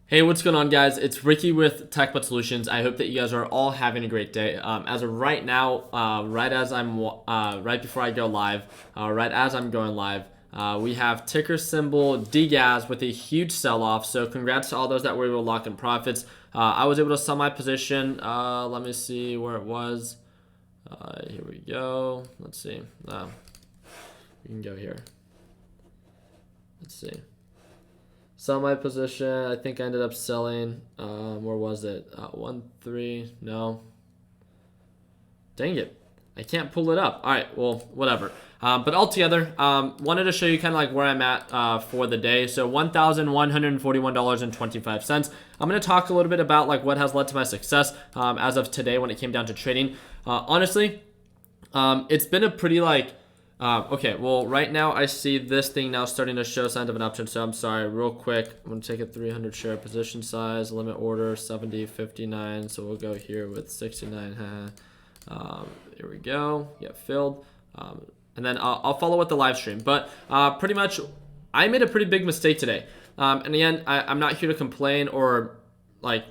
Hey, what's going on, guys? It's Ricky with TechButt Solutions. I hope that you guys are all having a great day. As of right now, right before I go live, right as I'm going live, we have ticker symbol DGAS with a huge sell-off. So congrats to all those that were able to lock in profits. I was able to sell my position. Let me see where it was. Here we go. Let's see. We can go here. Let's see. Sell my position. I think I ended up selling. Where was it? 1-3. No. Dang it. I can't pull it up. All right. Well, whatever. But altogether, wanted to show you kind of like where I'm at for the day. So $1,141.25. I'm going to talk a little bit about like what has led to my success as of today when it came down to trading. Honestly, it's been a pretty okay, well, right now I see this thing now starting to show signs of an uptrend. So I'm sorry, real quick. I'm going to take a 300 share position size, limit order 70, 59. So we'll go here with 69. Here we go. Get filled. And then I'll follow with the live stream. But pretty much, I made a pretty big mistake today. And again, I'm not here to complain or like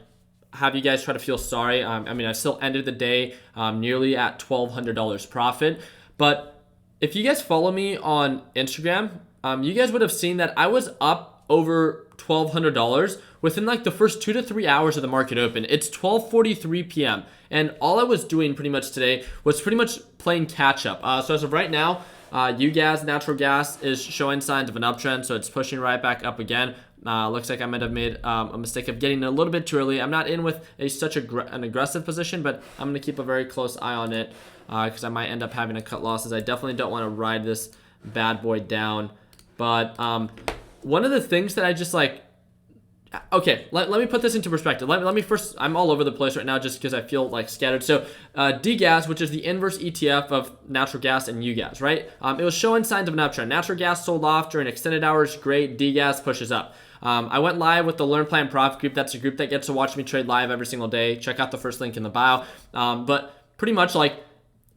have you guys try to feel sorry. I mean, I still ended the day nearly at $1,200 profit. But if you guys follow me on Instagram, you guys would have seen that I was up over $1,200 within like the first 2 to 3 hours of the market open. It's 12:43 p.m. and all I was doing pretty much today was pretty much playing catch up. So as of right now, UGAS, natural gas, is showing signs of an uptrend, so it's pushing right back up again. Looks like I might have made a mistake of getting a little bit too early. I'm not in with an aggressive position, but I'm going to keep a very close eye on it because I might end up having to cut losses. I definitely don't want to ride this bad boy down. But one of the things that I just like, okay, let me put this into perspective. Let me first, I'm all over the place right now just because I feel like scattered. So DGAS, which is the inverse ETF of natural gas and UGAS, right? It was showing signs of an uptrend. Natural gas sold off during extended hours, great. DGAS pushes up. I went live with the Learn Plan Profit group. That's a group that gets to watch me trade live every single day. Check out the first link in the bio. But pretty much like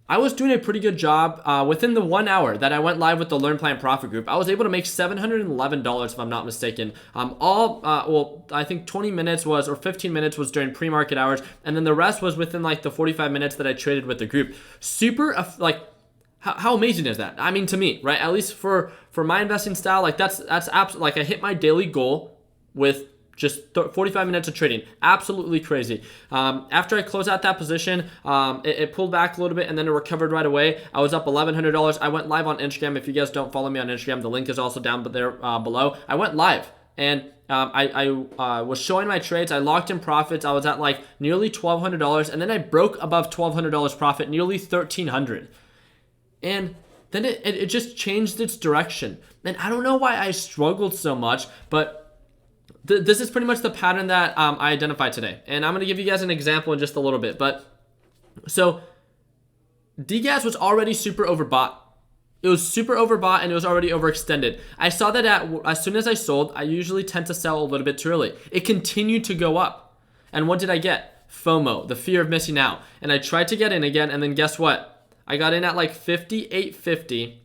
I was doing a pretty good job within the 1 hour that I went live with the Learn Plan Profit group. I was able to make $711 if I'm not mistaken. I think 20 minutes was, or 15 minutes was during pre-market hours, and then the rest was within like the 45 minutes that I traded with the group. Super how amazing is that? I mean, to me, right? At least for my investing style, like that's absolutely like I hit my daily goal with just 45 minutes of trading. Absolutely crazy. After I closed out that position, it pulled back a little bit and then it recovered right away. I was up $1,100. I went live on Instagram. If you guys don't follow me on Instagram, the link is also down there below. I went live and I was showing my trades. I locked in profits. I was at like nearly $1,200 and then I broke above $1,200 profit, nearly $1,300. And then it just changed its direction. And I don't know why I struggled so much, but this is pretty much the pattern that I identified today. And I'm going to give you guys an example in just a little bit. But so DGAS was already super overbought. It was super overbought and it was already overextended. I saw that as soon as I sold, I usually tend to sell a little bit too early. It continued to go up. And what did I get? FOMO, the fear of missing out. And I tried to get in again, and then guess what? I got in at like 58.50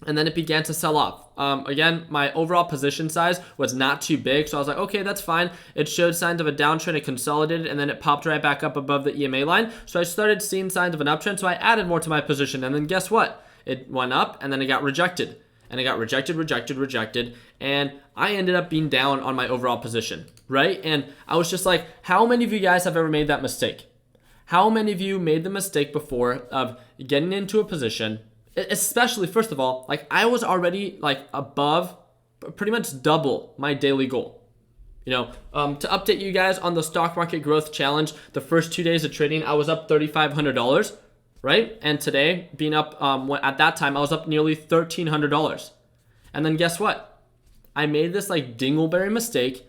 and then it began to sell off. Again, my overall position size was not too big, so I was like, okay, that's fine. It showed signs of a downtrend, it consolidated, and then it popped right back up above the EMA line. So I started seeing signs of an uptrend, so I added more to my position, and then guess what? It went up, and then it got rejected. And it got rejected, and I ended up being down on my overall position, right? And I was just like, how many of you guys have ever made that mistake? How many of you made the mistake before of getting into a position, especially, first of all, like I was already like above, pretty much double my daily goal. You know, to update you guys on the stock market growth challenge, the first 2 days of trading, I was up $3,500, right? And today, being up, at that time, I was up nearly $1,300. And then guess what? I made this like dingleberry mistake.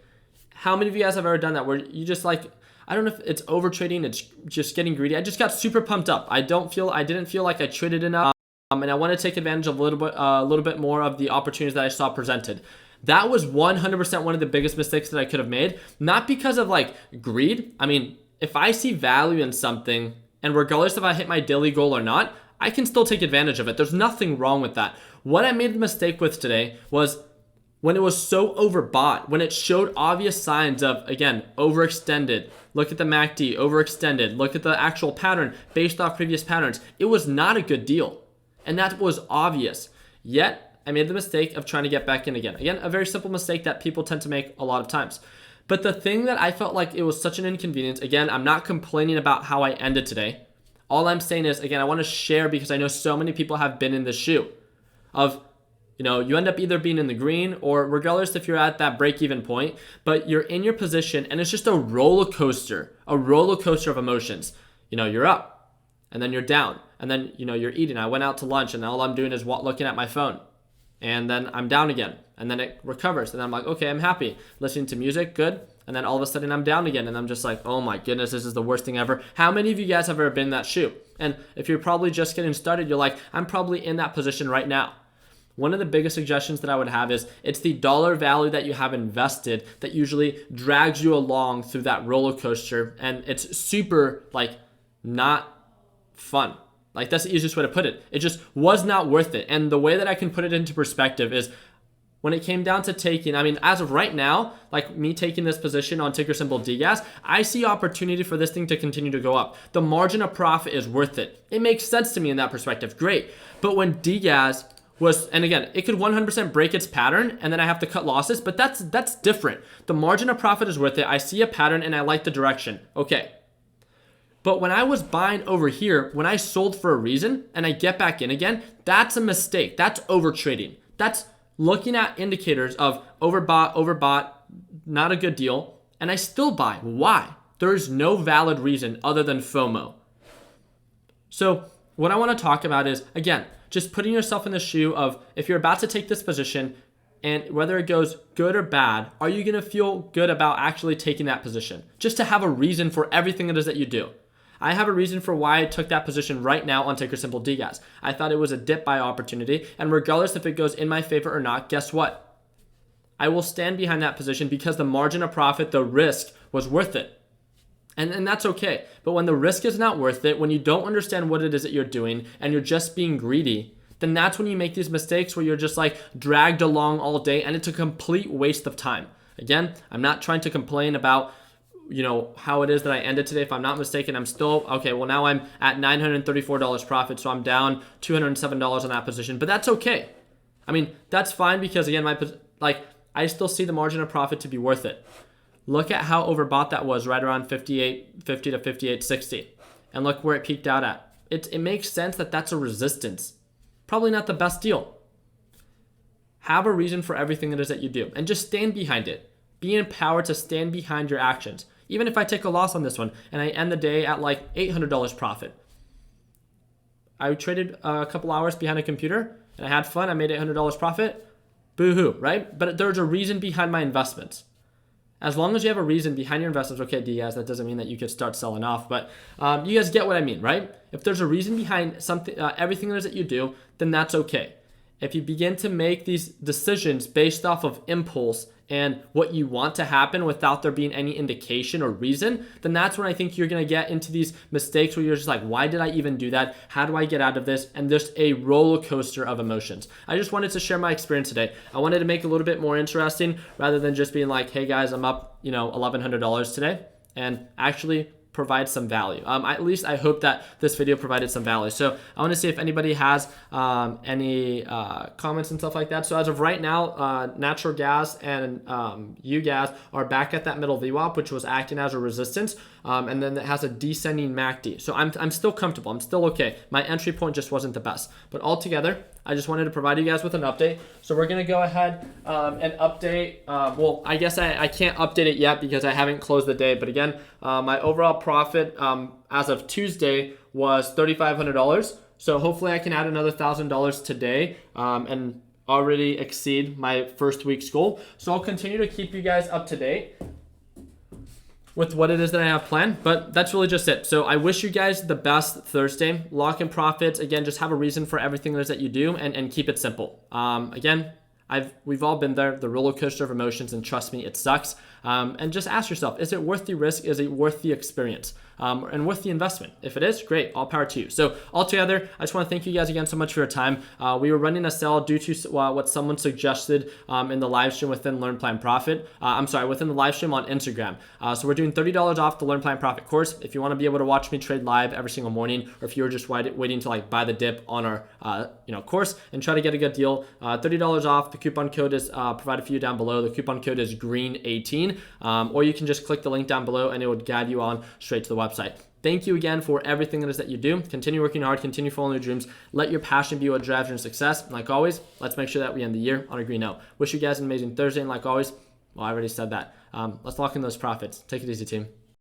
How many of you guys have ever done that where you just like, I don't know if it's overtrading, it's just getting greedy. I just got super pumped up. I didn't feel like I traded enough, and I want to take advantage of a little bit more of the opportunities that I saw presented. That was 100% one of the biggest mistakes that I could have made, not because of like greed. I mean, if I see value in something, and regardless if I hit my daily goal or not, I can still take advantage of it. There's nothing wrong with that. What I made the mistake with today was when it was so overbought, when it showed obvious signs of, again, overextended. Look at the MACD, overextended. Look at the actual pattern based off previous patterns. It was not a good deal. And that was obvious. Yet, I made the mistake of trying to get back in again. Again, a very simple mistake that people tend to make a lot of times. But the thing that I felt like it was such an inconvenience, again, I'm not complaining about how I ended today. All I'm saying is, again, I want to share because I know so many people have been in this shoe of, you end up either being in the green or regardless if you're at that break-even point, but you're in your position and it's just a roller coaster of emotions. You're up and then you're down and then, you're eating. I went out to lunch and all I'm doing is looking at my phone and then I'm down again and then it recovers and I'm like, okay, I'm happy. Listening to music, good. And then all of a sudden I'm down again and I'm just like, oh my goodness, this is the worst thing ever. How many of you guys have ever been in that shoe? And if you're probably just getting started, you're like, I'm probably in that position right now. One of the biggest suggestions that I would have is it's the dollar value that you have invested that usually drags you along through that roller coaster. And it's super not fun. That's the easiest way to put it. It just was not worth it. And the way that I can put it into perspective is when it came down to taking, as of right now, me taking this position on ticker symbol DGAS, I see opportunity for this thing to continue to go up. The margin of profit is worth it. It makes sense to me in that perspective. Great. But when DGAS was, and again, it could 100% break its pattern and then I have to cut losses, but that's different. The margin of profit is worth it. I see a pattern and I like the direction. Okay. But when I was buying over here, when I sold for a reason and I get back in again, that's a mistake. That's overtrading. That's looking at indicators of overbought, not a good deal, and I still buy. Why? There is no valid reason other than FOMO. So what I want to talk about is, again, just putting yourself in the shoe of if you're about to take this position and whether it goes good or bad, are you going to feel good about actually taking that position? Just to have a reason for everything it is that you do. I have a reason for why I took that position right now on ticker symbol DGAS. I thought it was a dip buy opportunity, and regardless if it goes in my favor or not, guess what? I will stand behind that position because the margin of profit, the risk was worth it. And that's okay. But when the risk is not worth it, when you don't understand what it is that you're doing and you're just being greedy, then that's when you make these mistakes where you're just dragged along all day and it's a complete waste of time. Again, I'm not trying to complain about how it is that I ended today. If I'm not mistaken, I'm still, okay, well now I'm at $934 profit, so I'm down $207 on that position, but that's okay. That's fine because again, I still see the margin of profit to be worth it. Look at how overbought that was, right around 58.50 to 58.60. And look where it peaked out at. It makes sense that that's a resistance. Probably not the best deal. Have a reason for everything it is that you do and just stand behind it. Be empowered to stand behind your actions. Even if I take a loss on this one and I end the day at $800 profit. I traded a couple hours behind a computer and I had fun. I made $800 profit. Boo-hoo, right? But there's a reason behind my investments. As long as you have a reason behind your investments, okay, Diaz, that doesn't mean that you could start selling off, but you guys get what I mean, right? If there's a reason behind something, everything that you do, then that's okay. If you begin to make these decisions based off of impulse and what you want to happen without there being any indication or reason, then that's when I think you're going to get into these mistakes where you're just like, why did I even do that? How do I get out of this? And there's a roller coaster of emotions. I just wanted to share my experience today. I wanted to make it a little bit more interesting rather than just being like, hey guys, I'm up, $1,100 today, and actually provide some value. At least I hope that this video provided some value. So I want to see if anybody has any comments and stuff like that. So as of right now, natural gas and UGAS are back at that middle VWAP, which was acting as a resistance. And then it has a descending MACD. So I'm still comfortable. I'm still okay. My entry point just wasn't the best. But altogether, I just wanted to provide you guys with an update. So we're going to go ahead and update. Well, I guess I can't update it yet because I haven't closed the day. But again, my overall profit as of Tuesday was $3,500. So hopefully I can add another $1,000 today and already exceed my first week's goal. So I'll continue to keep you guys up to date with what it is that I have planned, but that's really just it. So I wish you guys the best Thursday. Lock in profits. Again, just have a reason for everything it is that you do and keep it simple. Again, we've all been there, the roller coaster of emotions, and trust me, it sucks. And just ask yourself, is it worth the risk? Is it worth the experience? And worth the investment? If it is, great, all power to you. So altogether, I just want to thank you guys again so much for your time. We were running a sale due to what someone suggested in the live stream within Learn Plan Profit. Within the live stream on Instagram. So we're doing $30 off the Learn Plan Profit course. If you want to be able to watch me trade live every single morning, or if you're just waiting to like buy the dip on our course and try to get a good deal, $30 off. The coupon code is provided for you down below. The coupon code is green18, or you can just click the link down below and it would guide you on straight to the website. Thank you again for everything it is that you do. Continue working hard, continue following your dreams. Let your passion be what drives your success. And like always, let's make sure that we end the year on a green note. Wish you guys an amazing Thursday. And like always, well, I already said that. Let's lock in those profits. Take it easy, team.